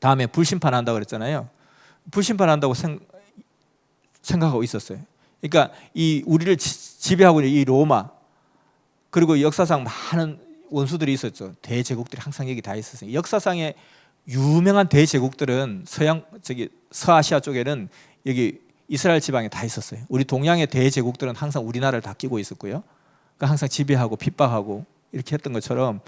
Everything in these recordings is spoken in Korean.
다음에 불심판한다고 그랬잖아요. 불심판한다고 생각하고 있었어요. 그러니까 이 우리를 지배하고 있는 이 로마, 그리고 역사상 많은 원수들이 있었죠. 대제국들이 항상 여기 다 있었어요. 역사상의 유명한 대제국들은 서아시아 쪽에는 여기 이스라엘 지방에 다 있었어요. 우리 동양의 대제국들은 항상 우리나라를 다 끼고 있었고요. 그러니까 항상 지배하고 핍박하고 이렇게 했던 것처럼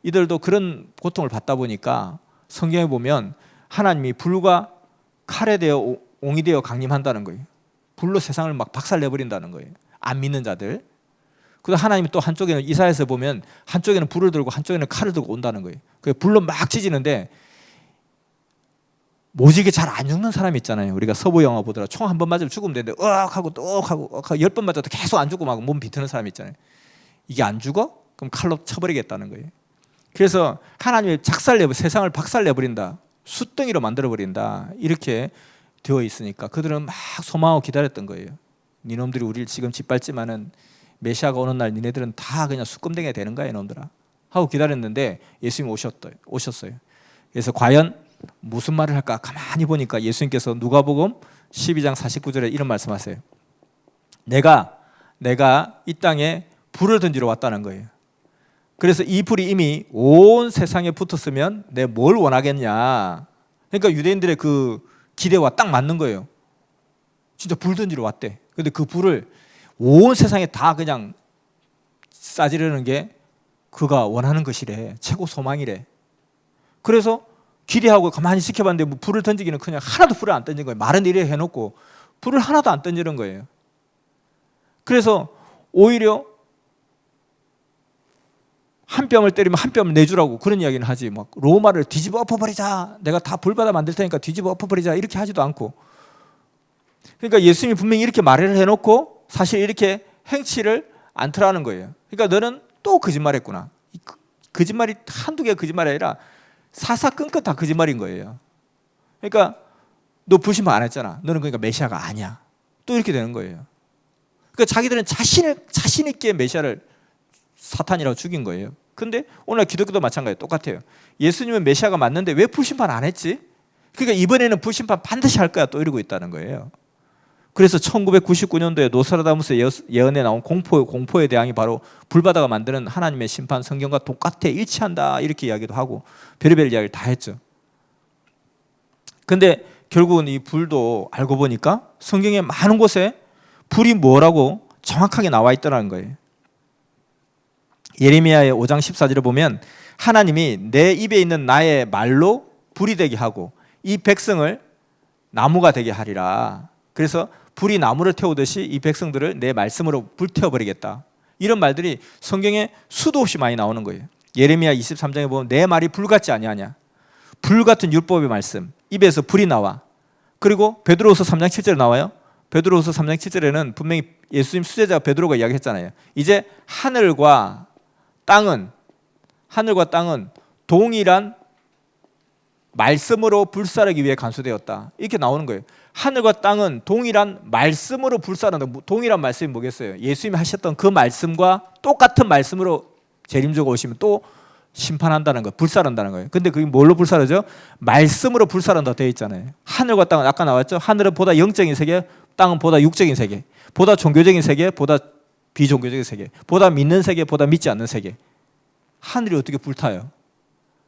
이들도 그런 고통을 받다 보니까 성경에 보면 하나님이 불과 칼에 대어 옹이 되어 강림한다는 거예요. 불로 세상을 막 박살내버린다는 거예요. 안 믿는 자들. 그래서 하나님이 또 한쪽에는 이사야에서 보면 한쪽에는 불을 들고 한쪽에는 칼을 들고 온다는 거예요. 그 불로 막 찢이는데 모지게 잘 안 죽는 사람이 있잖아요. 우리가 서부 영화 보더라 총 한 번 맞으면 죽으면 되는데 하고 또 하고 10번 맞아도 계속 안 죽고 막 몸 비트는 사람이 있잖아요. 이게 안 죽어? 그럼 칼로 쳐버리겠다는 거예요. 그래서 하나님이 세상을 박살내버린다, 숫덩이로 만들어버린다, 이렇게 되어 있으니까 그들은 막 소망하고 기다렸던 거예요. 니놈들이 우리를 지금 짓밟지만은 메시아가 오는 날 니네들은 다 그냥 수금댕이 되는 거야 이놈들아 하고 기다렸는데 예수님 오셨어요. 그래서 과연 무슨 말을 할까 가만히 보니까 예수님께서 누가복음 12장 49절에 이런 말씀하세요. 내가 이 땅에 불을 던지러 왔다는 거예요. 그래서 이 불이 이미 온 세상에 붙었으면 내 뭘 원하겠냐. 그러니까 유대인들의 그 기대와 딱 맞는 거예요. 진짜 불 던지러 왔대. 근데 그 불을 온 세상에 다 그냥 싸지르는 게 그가 원하는 것이래. 최고 소망이래. 그래서 기대하고 가만히 지켜봤는데 뭐 불을 던지기는 그냥 하나도 불을 안 던진 거예요. 말은 이래 해놓고 불을 하나도 안 던지는 거예요. 그래서 오히려 한 뼘을 때리면 한 뼘을 내주라고 그런 이야기는 하지, 막 로마를 뒤집어 엎어버리자, 내가 다 불받아 만들 테니까 뒤집어 엎어버리자, 이렇게 하지도 않고. 그러니까 예수님이 분명히 이렇게 말을 해놓고 사실 이렇게 행치를 않더라는 거예요. 그러니까 너는 또 거짓말했구나. 거짓말이 한두 개가 거짓말이 아니라 사사건건 다 거짓말인 거예요. 그러니까 너 불신파 안 했잖아. 너는 그러니까 메시아가 아니야. 또 이렇게 되는 거예요. 그러니까 자기들은 자신 있게 메시아를 사탄이라고 죽인 거예요. 근데 오늘 기독교도 마찬가지예요. 똑같아요. 예수님은 메시아가 맞는데 왜 불심판 안 했지? 그러니까 이번에는 불심판 반드시 할 거야 또 이러고 있다는 거예요. 그래서 1999년도에 노스트라다무스 예언에 나온 공포의 대항이 바로 불바다가 만드는 하나님의 심판, 성경과 똑같아, 일치한다, 이렇게 이야기도 하고 별의별 이야기를 다 했죠. 근데 결국은 이 불도 알고 보니까 성경의 많은 곳에 불이 뭐라고 정확하게 나와 있더라는 거예요. 예레미야의 5장 14절에 보면 하나님이 내 입에 있는 나의 말로 불이 되게 하고 이 백성을 나무가 되게 하리라. 그래서 불이 나무를 태우듯이 이 백성들을 내 말씀으로 불태워버리겠다. 이런 말들이 성경에 수도 없이 많이 나오는 거예요. 예레미야 23장에 보면 내 말이 불같지 아니하냐. 불같은 율법의 말씀, 입에서 불이 나와. 그리고 베드로후서 3장 7절에 나와요. 베드로후서 3장 7절에는 분명히 예수님 수제자 베드로가 이야기했잖아요. 이제 하늘과 땅은 동일한 말씀으로 불사르기 위해 간수되었다. 이렇게 나오는 거예요. 하늘과 땅은 동일한 말씀으로 불사른다. 동일한 말씀이 뭐겠어요? 예수님이 하셨던 그 말씀과 똑같은 말씀으로 재림주가 오시면 또 심판한다는 거예요. 불사른다는 거예요. 근데 그게 뭘로 불사르죠? 말씀으로 불사른다 되어 있잖아요. 하늘과 땅은 아까 나왔죠? 하늘은 보다 영적인 세계, 땅은 보다 육적인 세계, 보다 종교적인 세계, 보다 비종교적인 세계, 보다 믿는 세계, 보다 믿지 않는 세계. 하늘이 어떻게 불타요?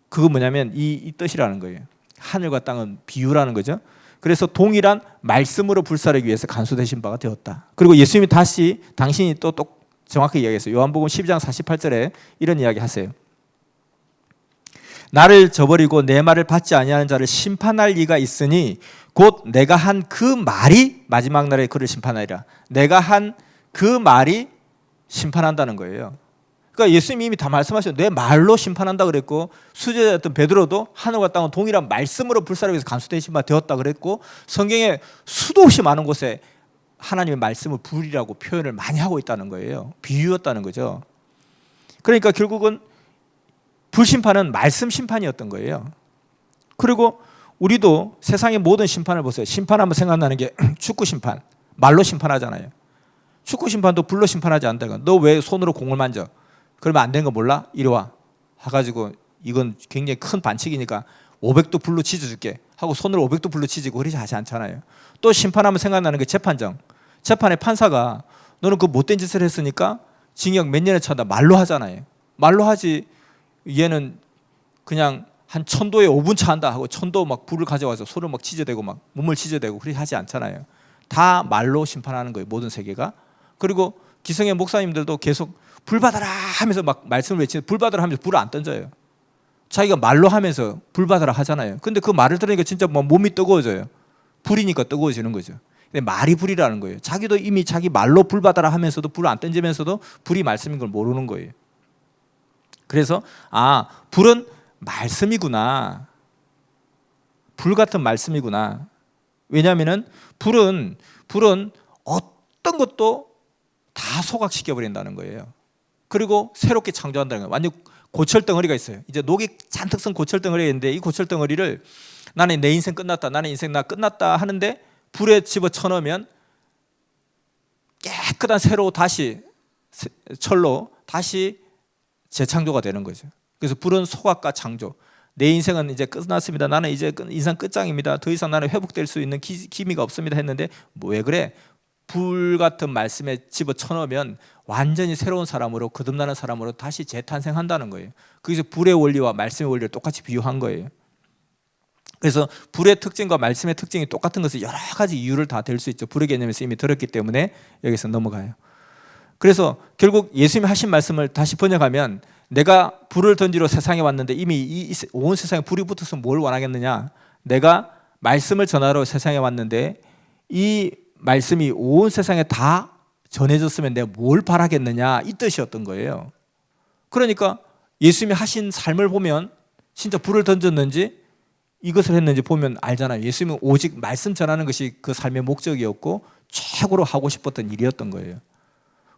그거 뭐냐면 이 뜻이라는 거예요. 하늘과 땅은 비유라는 거죠. 그래서 동일한 말씀으로 불사르기 위해서 간수되신 바가 되었다. 그리고 예수님이 다시 당신이 또 정확하게 이야기했어요. 요한복음 12장 48절에 이런 이야기 하세요. 나를 저버리고 내 말을 받지 아니하는 자를 심판할 리가 있으니 곧 내가 한 그 말이 마지막 날에 그를 심판하리라. 내가 한 그 말이 심판한다는 거예요. 그러니까 예수님이 이미 다 말씀하셨어요. 내 말로 심판한다 그랬고, 수제자였던 베드로도 하늘과 땅은 동일한 말씀으로 불사르기 위해서 간수되신 바 되었다 그랬고, 성경에 수도 없이 많은 곳에 하나님의 말씀을 불이라고 표현을 많이 하고 있다는 거예요. 비유였다는 거죠. 그러니까 결국은 불심판은 말씀 심판이었던 거예요. 그리고 우리도 세상의 모든 심판을 보세요. 심판하면 생각나는 게 축구 심판, 말로 심판하잖아요. 축구 심판도 불로 심판하지 않는다. 너 왜 손으로 공을 만져? 그러면 안 되는 거 몰라? 이리 와. 해가지고 이건 굉장히 큰 반칙이니까 500도 불로 지져줄게 하고 손을 500도 불로 지지고 그러지 하지 않잖아요. 또 심판하면 생각나는 게 재판정. 재판의 판사가 너는 그 못된 짓을 했으니까 징역 몇 년에 처한다 말로 하잖아요. 말로 하지 얘는 그냥 한 1000도에 5분 차한다 하고 1000도 막 불을 가져와서 손을 막 치저대고 막 몸을 치저대고 그렇게 하지 않잖아요. 다 말로 심판하는 거예요. 모든 세계가. 그리고 기성의 목사님들도 계속 불 받아라 하면서 막 말씀을 외치는 불 받아라 하면서 불을 안 던져요. 자기가 말로 하면서 불 받아라 하잖아요. 근데 그 말을 들으니까 진짜 막 몸이 뜨거워져요. 불이니까 뜨거워지는 거죠. 근데 말이 불이라는 거예요. 자기도 이미 자기 말로 불 받아라 하면서도 불을 안 던지면서도 불이 말씀인 걸 모르는 거예요. 그래서 불은 말씀이구나. 불 같은 말씀이구나. 왜냐하면은 불은 어떤 것도 다 소각시켜 버린다는 거예요. 그리고 새롭게 창조한다는 거예요. 완전 고철 덩어리가 있어요. 이제 녹이 잔뜩 쓴 고철 덩어리가 있는데 이 고철 덩어리를 나는 내 인생 끝났다, 나는 인생 나 끝났다 하는데 불에 집어 쳐넣으면 깨끗한 새로 다시 철로 다시 재창조가 되는 거죠. 그래서 불은 소각과 창조. 내 인생은 이제 끝났습니다. 나는 이제 인생 끝장입니다. 더 이상 나는 회복될 수 있는 기미가 없습니다 했는데 왜 그래? 불 같은 말씀에 집어 쳐넣으면 완전히 새로운 사람으로 거듭나는 사람으로 다시 재탄생한다는 거예요. 그래서 불의 원리와 말씀의 원리를 똑같이 비유한 거예요. 그래서 불의 특징과 말씀의 특징이 똑같은 것은 여러 가지 이유를 다 댈 수 있죠. 불의 개념에서 이미 들었기 때문에 여기서 넘어가요. 그래서 결국 예수님이 하신 말씀을 다시 번역하면 내가 불을 던지러 세상에 왔는데 이미 온 세상에 불이 붙어서 뭘 원하겠느냐. 내가 말씀을 전하러 세상에 왔는데 이 말씀이 온 세상에 다 전해졌으면 내가 뭘 바라겠느냐 이 뜻이었던 거예요. 그러니까 예수님이 하신 삶을 보면 진짜 불을 던졌는지 이것을 했는지 보면 알잖아요. 예수님은 오직 말씀 전하는 것이 그 삶의 목적이었고 최고로 하고 싶었던 일이었던 거예요.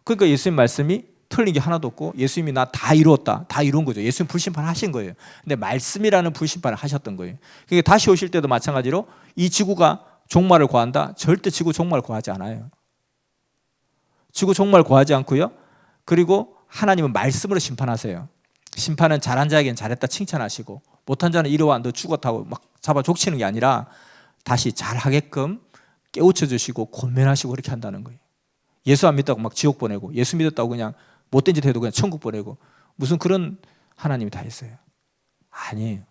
그러니까 예수님 말씀이 틀린 게 하나도 없고 예수님이 나 다 이루었다. 다 이룬 거죠. 예수님 불심판 하신 거예요. 근데 말씀이라는 불심판을 하셨던 거예요. 그러니까 다시 오실 때도 마찬가지로 이 지구가 종말을 구한다? 절대 지구 종말을 구하지 않아요. 지구 종말을 구하지 않고요. 그리고 하나님은 말씀으로 심판하세요. 심판은 잘한 자에게는 잘했다 칭찬하시고 못한 자는 이리와 너 죽었다고 막 잡아 족치는 게 아니라 다시 잘하게끔 깨우쳐 주시고 권면하시고 그렇게 한다는 거예요. 예수 안 믿다고 막 지옥 보내고 예수 믿었다고 그냥 못된 짓 해도 그냥 천국 보내고 무슨 그런 하나님이 다 있어요. 아니에요.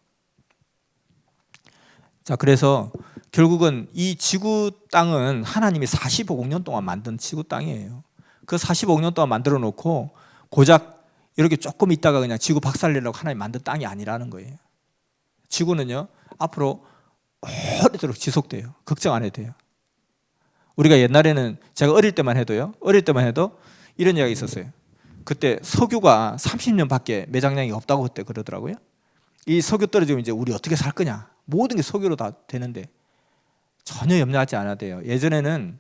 자, 그래서 결국은 이 지구 땅은 하나님이 45억 년 동안 만든 지구 땅이에요. 그 45억 년 동안 만들어 놓고 고작 이렇게 조금 있다가 그냥 지구 박살내려고 하나님 만든 땅이 아니라는 거예요. 지구는요 앞으로 오래도록 지속돼요. 걱정 안 해도 돼요. 우리가 옛날에는 제가 어릴 때만 해도 이런 이야기가 있었어요. 그때 석유가 30년밖에 매장량이 없다고 그때 그러더라고요. 이 석유 떨어지면 이제 우리 어떻게 살 거냐. 모든 게 석유로 다 되는데 전혀 염려하지 않아도 돼요. 예전에는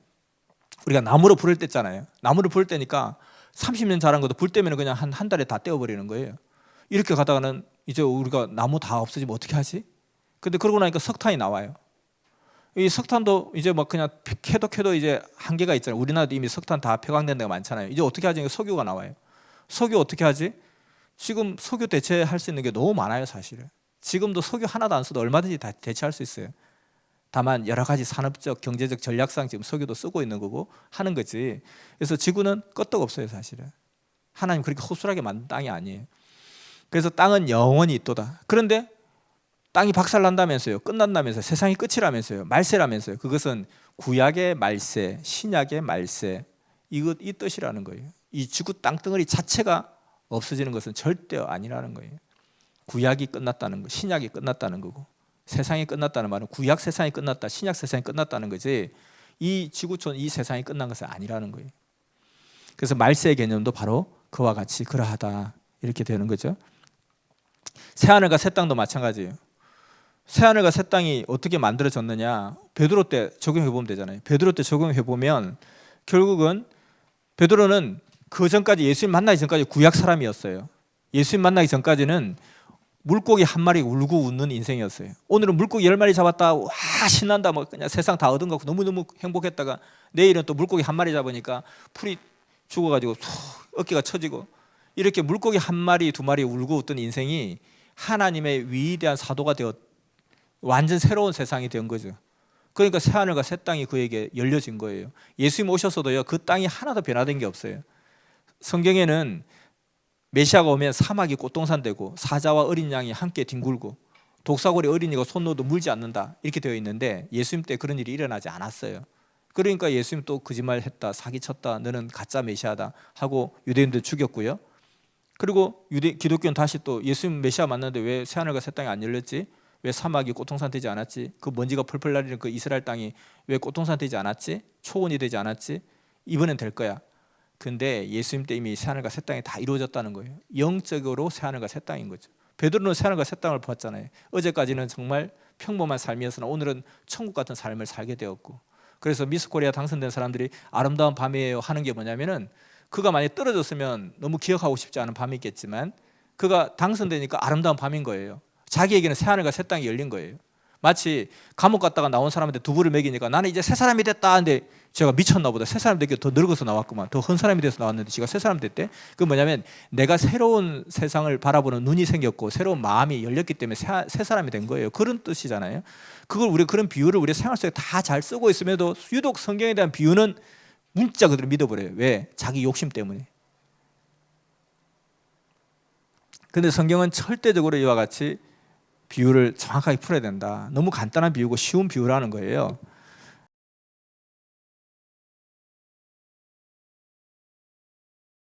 우리가 나무로 불을 뗐잖아요. 나무를 불을 떼니까 30년 자란 것도 불 때면 그냥 한 달에 다 떼어버리는 거예요. 이렇게 가다가는 이제 우리가 나무 다 없어지면 어떻게 하지? 근데 그러고 나니까 석탄이 나와요. 이 석탄도 이제 막 그냥 캐도 이제 한계가 있잖아요. 우리나라도 이미 석탄 다 폐광된 데가 많잖아요. 이제 어떻게 하지? 석유가 나와요. 석유 어떻게 하지? 지금 석유 대체할 수 있는 게 너무 많아요, 사실은. 지금도 석유 하나도 안 써도 얼마든지 다 대체할 수 있어요. 다만 여러 가지 산업적, 경제적 전략상 지금 석유도 쓰고 있는 거고 하는 거지. 그래서 지구는 끄떡없어요, 사실은. 하나님 그렇게 허술하게 만든 땅이 아니에요. 그래서 땅은 영원히 있도다. 그런데 땅이 박살난다면서요. 끝난다면서요. 세상이 끝이라면서요. 말세라면서요. 그것은 구약의 말세, 신약의 말세 이 뜻이라는 거예요. 이 지구 땅덩어리 자체가 없어지는 것은 절대 아니라는 거예요. 구약이 끝났다는 거, 신약이 끝났다는 거고 세상이 끝났다는 말은 구약 세상이 끝났다, 신약 세상이 끝났다는 거지 이 지구촌 이 세상이 끝난 것은 아니라는 거예요. 그래서 말세의 개념도 바로 그와 같이 그러하다 이렇게 되는 거죠. 새하늘과 새 땅도 마찬가지예요. 새하늘과 새 땅이 어떻게 만들어졌느냐 베드로 때 적용해 보면 되잖아요. 베드로 때 적용해 보면 결국은 베드로는 그 전까지 예수님 만나기 전까지 구약 사람이었어요. 예수님 만나기 전까지는 물고기 한 마리 울고 웃는 인생이었어요. 오늘은 물고기 10마리 잡았다. 와 신난다. 뭐 그냥 세상 다 얻은 거 너무너무 행복했다가 내일은 또 물고기 한 마리 잡으니까 풀이 죽어가지고 어깨가 처지고 이렇게 물고기 한 마리 두 마리 울고 웃던 인생이 하나님의 위대한 사도가 되었 완전 새로운 세상이 된 거죠. 그러니까 새하늘과 새 땅이 그에게 열려진 거예요. 예수님 오셔서도요, 그 땅이 하나도 변화된 게 없어요. 성경에는 메시아가 오면 사막이 꽃동산 되고 사자와 어린 양이 함께 뒹굴고 독사고리 어린이가 손 넣어도 물지 않는다 이렇게 되어 있는데 예수님 때 그런 일이 일어나지 않았어요. 그러니까 예수님 또 거짓말했다, 사기쳤다, 너는 가짜 메시아다 하고 유대인들 죽였고요. 그리고 기독교는 다시 또 예수님 메시아 맞는데 왜 새하늘과 새 땅이 안 열렸지? 왜 사막이 꽃동산 되지 않았지? 그 먼지가 펄펄 날리는 그 이스라엘 땅이 왜 꽃동산 되지 않았지? 초원이 되지 않았지? 이번엔 될 거야. 근데 예수님 때 이미 새하늘과 새 땅이 다 이루어졌다는 거예요. 영적으로 새하늘과 새 땅인 거죠. 베드로는 새하늘과 새 땅을 보았잖아요. 어제까지는 정말 평범한 삶이었으나 오늘은 천국 같은 삶을 살게 되었고, 그래서 미스 코리아 당선된 사람들이 아름다운 밤이에요 하는 게 뭐냐면은, 그가 만약에 떨어졌으면 너무 기억하고 싶지 않은 밤이 있겠지만 그가 당선되니까 아름다운 밤인 거예요. 자기에게는 새하늘과 새 땅이 열린 거예요. 마치 감옥 갔다가 나온 사람한테 두부를 먹이니까 나는 이제 새 사람이 됐다 하는데 제가 미쳤나 보다, 새 사람 되게 더 늙어서 나왔구만, 더 헌 사람이 돼서 나왔는데 지가 새 사람 됐대. 그 뭐냐면 내가 새로운 세상을 바라보는 눈이 생겼고 새로운 마음이 열렸기 때문에 새 사람이 된 거예요. 그런 뜻이잖아요. 그런 비유를 우리 생활 속에 다 잘 쓰고 있음에도 유독 성경에 대한 비유는 문자 그대로 믿어버려요. 왜? 자기 욕심 때문에. 근데 성경은 절대적으로 이와 같이 비유를 정확하게 풀어야 된다. 너무 간단한 비유고 쉬운 비유라는 거예요.